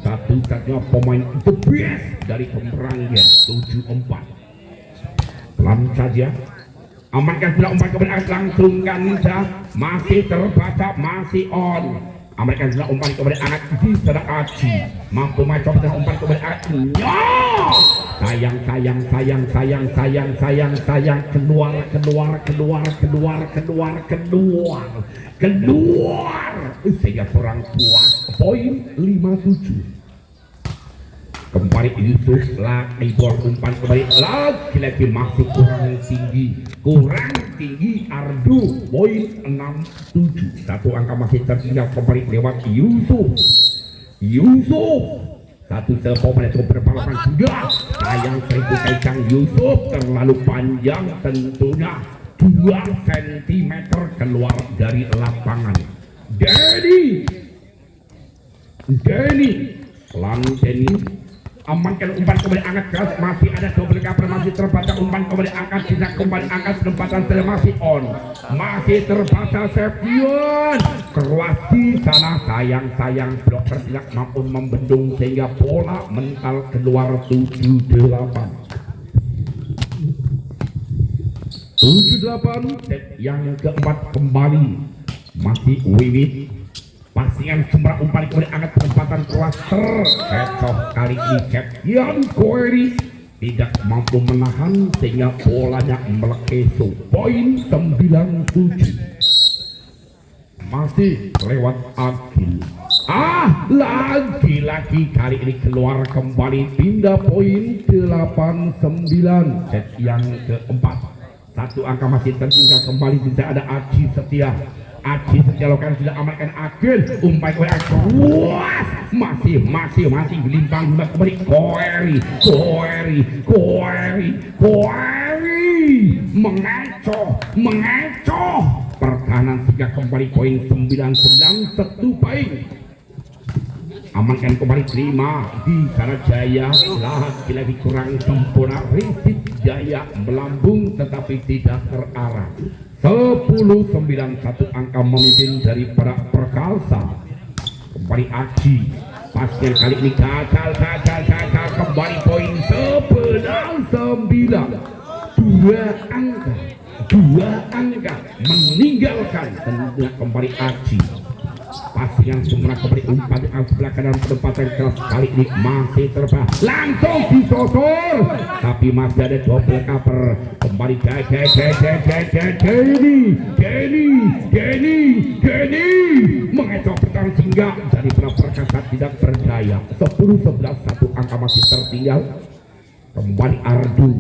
satu-satunya pemain the best dari Pemberanggen. 7-4. Pelan saja amankan sebelah umpan kembali langsung Ganja masih terbaca masih on. Amankan sebelah umpan kembali anak di sana Aji mampu macam sebelah umpan kembali sayang keluar sehingga kurang puas. Poin 57. Kembali Yusuf lagi bol umpan kembali lagi masih kurang tinggi Ardu. Poin 67. Satu angka masih tertinggal kembali lewat Yusuf satu pemain cukup berpalapan sudah sayang seribu kacang Yusuf terlalu panjang tentunya 2 cm keluar dari lapangan. Denny amankan umpan kembali angkat keras masih ada double cover masih terbaca umpan kembali angkat tidak kembali angkat penempatan masih on masih terbaca Septian keras di sana sayang blocker tidak mampu membendung sehingga bola mental keluar. 7-8 set yang keempat kembali masih Wiwit. Pasingan sembarang umpan kemudian angkat penempatan keras terkecoh kali ini Septian Koeri tidak mampu menahan sehingga bolanya melekesu. Poin 97. Masih lewat Agil. Lagi-lagi kali ini keluar kembali pindah. Poin 89. Set yang keempat. Satu angka masih tertinggal kembali tidak ada Aji Setia lakukan sudah amankan Agil umpan kembali kuas masih gelimpang kembali Koeri mengecoh pertahanan sehingga kembali poin 99 satu poin. Amankan kembali terima di sana Jaya lagi kurang sempurna. Rizky Jaya melambung tetapi tidak terarah. 10-9 satu angka memimpin dari para Perkalsa. Kembali Aji pasien kali ini gagal kembali poin 11-9 dua angka meninggalkan tentunya kembali Aji. Pasien semua kembali umpan di sebelah kanan penempatan keras kali ini masih terbang langsung disosor tapi masih ada double cover kembali Denny mengecoh pertahanan sehingga dari Perkasa tidak berdaya. 10-11 satu angka masih tertinggal kembali Ardu.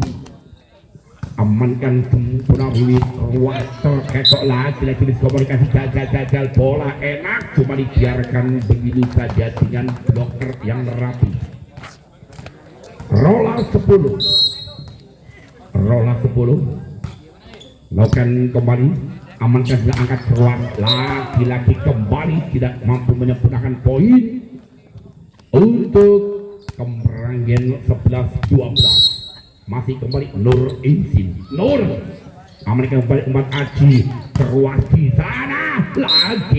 Amankan sempurna Wiwit ruas terkecoh lagi diskomunikasi gagal bola enak cuma dibiarkan begitu saja dengan blocker yang rapi. Rola 10 lakukan kembali amankan sudah angkat ruas lagi kembali tidak mampu menyempurnakan poin untuk Pemberanggen 11-12. Masih kembali Nur Insin amankan kembali umpan Aji keruas di sana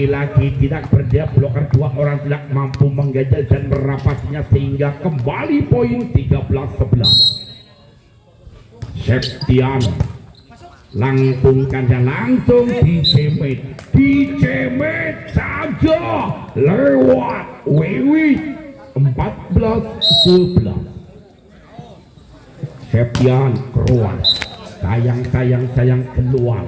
lagi tidak berdaya bloker dua orang tidak mampu menggajal dan merapatnya sehingga kembali poin 13-11. Septian langsung dicemet saja lewat Wiwit 14-11. Septian keluar sayang keluar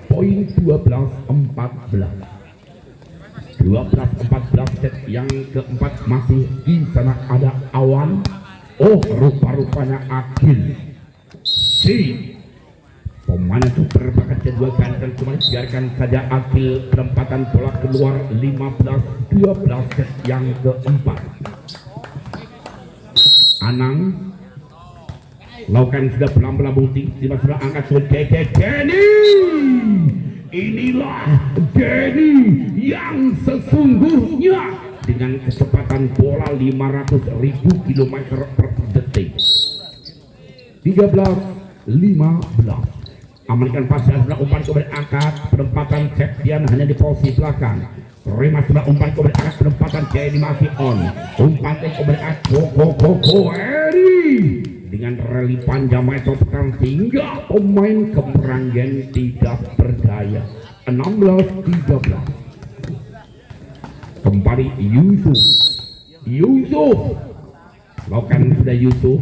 poin 12-14 set yang keempat masih di sana ada Awan. Rupa-rupanya Agil pemain super bakat kedua ganteng cuma biarkan saja Agil penempatan bola keluar 15-12 set yang keempat. Anang Lakukan sudah pelan-pelan bukti sudah angkat Denny. Inilah Denny yang sesungguhnya dengan kecepatan bola 500.000 km per detik. 13-15. Amankan pasal sebelah umpan kemudian angkat penempatan Septian hanya di posisi belakang. Terima sebelah umpan kemudian angkat penempatan Denny masih on. Umpan kemudian angkat Eri dengan rally panjang metropolitan sehingga pemain kemeranggen tidak berdaya. 16-13. Kembali Yusuf lakukan sudah Yusuf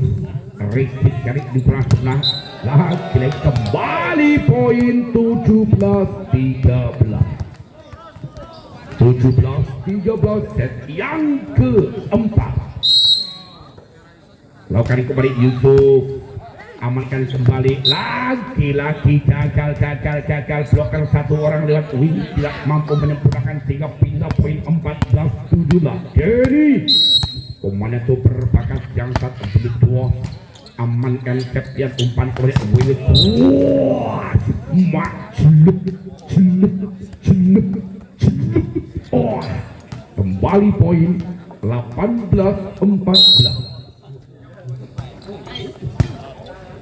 Rizky kali di sebelah lagi kembali poin 17-13 set yang keempat. Lakukan kembali Yusuf, amankan kembali lagi gagal bloker satu orang lewat wing tidak mampu menyempurnakan sehingga pindah poin 14-17. Jadi pemain itu berbakat yang satu belit dua, amankan Septian umpan oleh Wilit. Kembali poin 18-14.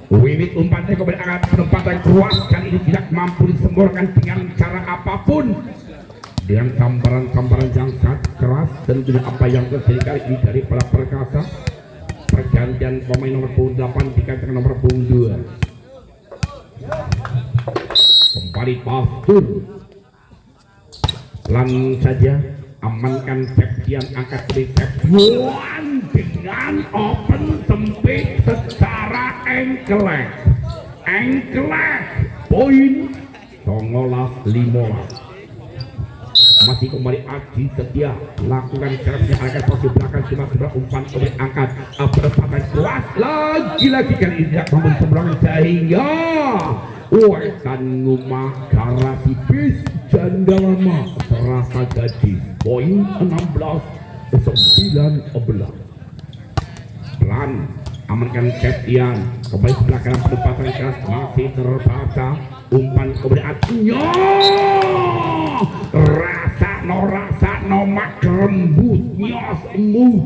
Wilit umpannya kemudian angkat penempatan keluar kali ini tidak mampu disemburkan dengan cara apapun, dengan sambaran yang sangat keras dan tidak apa yang terjadi kali ini dari para perkasa. Pergantian pemain nomor punggung 8 digantikan nomor punggung 2. Kembali Pastur pelan saja amankan Septian angkat dari Septian dengan open sempit secara engkelek poin 19-15. Masih kembali Aji Setia lakukan servisnya angkat posisi belakang cuma sebelah umpan kemudian angkat penempatan kelas lagi kali ini tidak mampu seberang sehingga wetan ngumah garasi bis janda lama terasa gadis. Poin 16-19. Pelan amankan Septian kembali sebelah kanan penempatan keras masih terbaca umpan kemudian artinya rasa no mak rembut nyos mood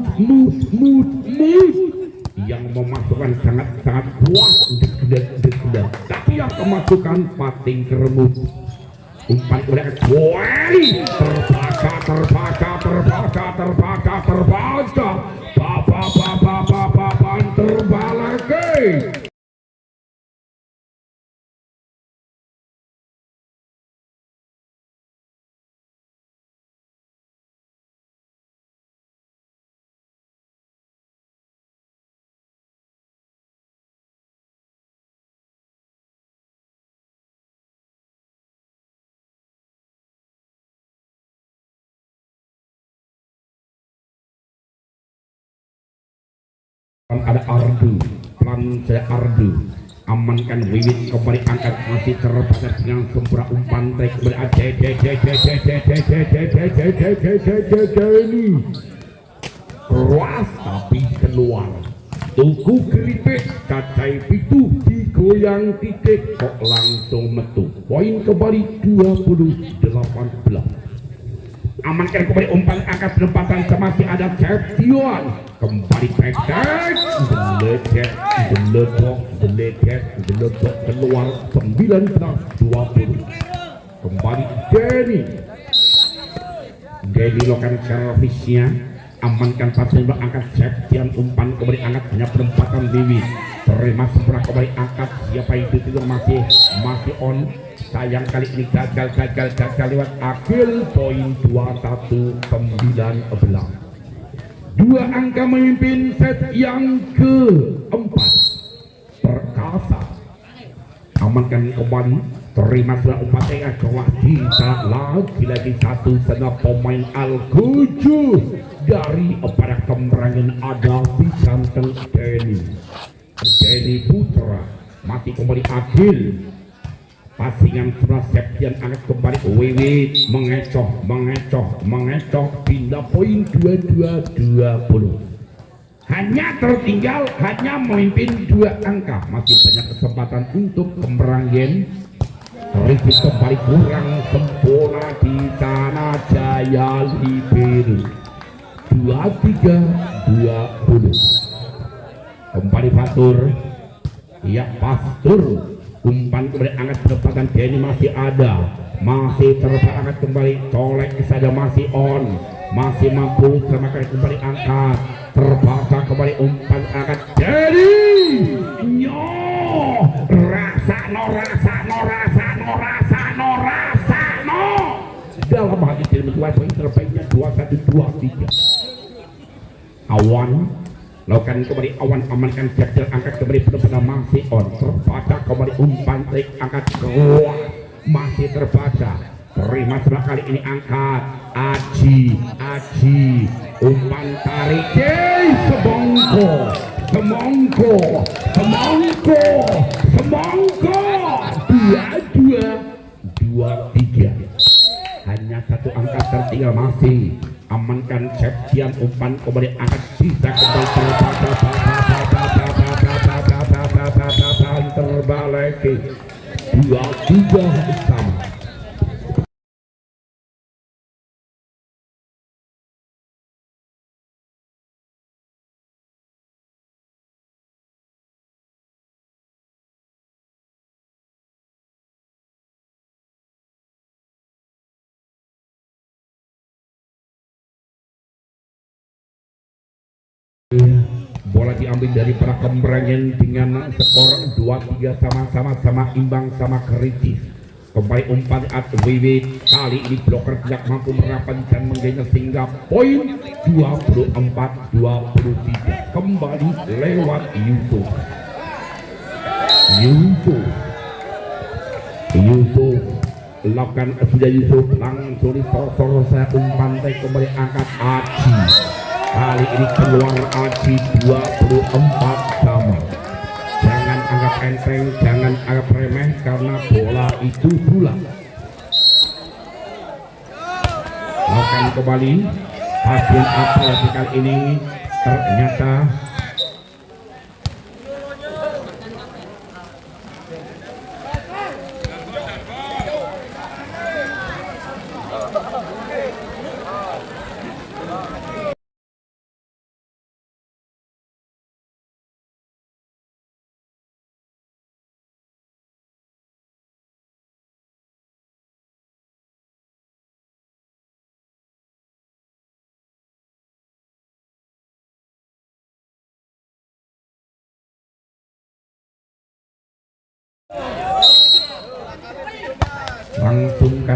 yang memasukkan sangat puas untuk tapi yang kemasukan pating keremut umpan kemudian terbaca terbalik. Ada Ardu, pelan saya Ardu, amankan Wiwit kembali angkat masih terbatas dengan sempurna umpan tarik kembali ini keras tapi keluar tuku keripik cacai pitu digoyang titik kok langsung metu. Poin kembali 20-18. Amankan kembali umpan angkat penempatan masih ada Septian kembali pekek deledok keluar 19-20. Kembali Denny lakukan servisnya amankan pasien berangkat Septian umpan kembali angkat hanya penempatan Dewi terima sempurna kembali angkat siapa itu masih on. Sayang kali ini gagal lewat akhir poin 21-19. Dua angka memimpin set yang keempat. Perkasa amankan kembali terima sudah umpan tengah kelas lagi satu setengah pemain Al-Kuju dari para kemerangan ada di Santeng Denny Putra masih kembali akhir. Pasingan sebelah Septian angkat kembali Wiwit mengecoh pindah poin 22-20. hanya tertinggal, hanya memimpin 2 angka. Masih banyak kesempatan untuk Kemeranggen. Revisi kembali kurang sempurna di sana Jaya Libero 23-20. Kembali Fatur, ya Pastur, umpan kembali angkat penempatan Denny masih ada, masih terangkat kembali, colek saja masih on, masih mampu semakan kembali angkat, terbaca kembali umpan angkat Denny, rasano dalam hal ini menjual poin terbaiknya 21-23. Awan lakukan kembali, Awan amankan jadwal angkat kembali penempatan masih on, terbaca kembali umpan trik angkat keluar, masih terbaca, terima sebelah kali ini angkat Aji umpan tarik semongko 22-23. Hanya 1 angka tertinggal, masih amankan Septian, umpan kembali angkat bisa kembali terbalik 2-3 sama. Bola diambil dari para Kemeranggen dengan skor 2-3 sama imbang sama kritis. Kembali umpan WW, kali ini bloker tidak mampu merapat dan menggenya sehingga poin 24-23. Kembali lewat Yusuf lakukan sudah Yusuf, langsung disosor saya umpan kembali angkat Aji. Kali ini keluar Aji 24 sama. Jangan anggap enteng, jangan anggap remeh, karena bola itu bola. Lakukan kembali, hasil apa kali ini ternyata langsung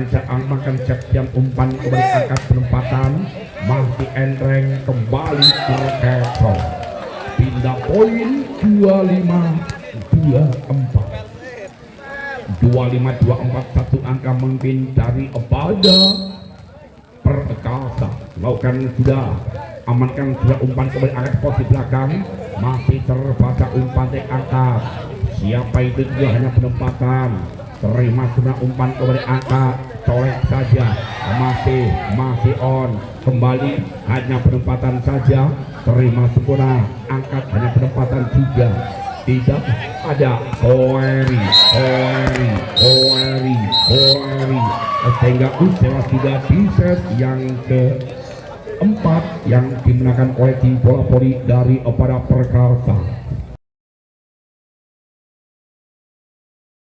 makan Septian, umpan kembali angkat penempatan masih enteng, kembali terkecoh, pindah poin 25-24 satu angka memimpin dari pada Perkasa. Lakukan sudah, amankan sudah umpan kembali angkat posisi belakang, masih terbaca umpan angkat, siapa itu juga hanya penempatan, terima sudah umpan kembali angkat, colek saja, masih on, kembali hanya penempatan saja, terima sempurna, angkat hanya penempatan juga, tidak ada Koeri sehingga usia sudah di set yang keempat yang dimenangkan oleh tim bola voli dari Pada Perkasa.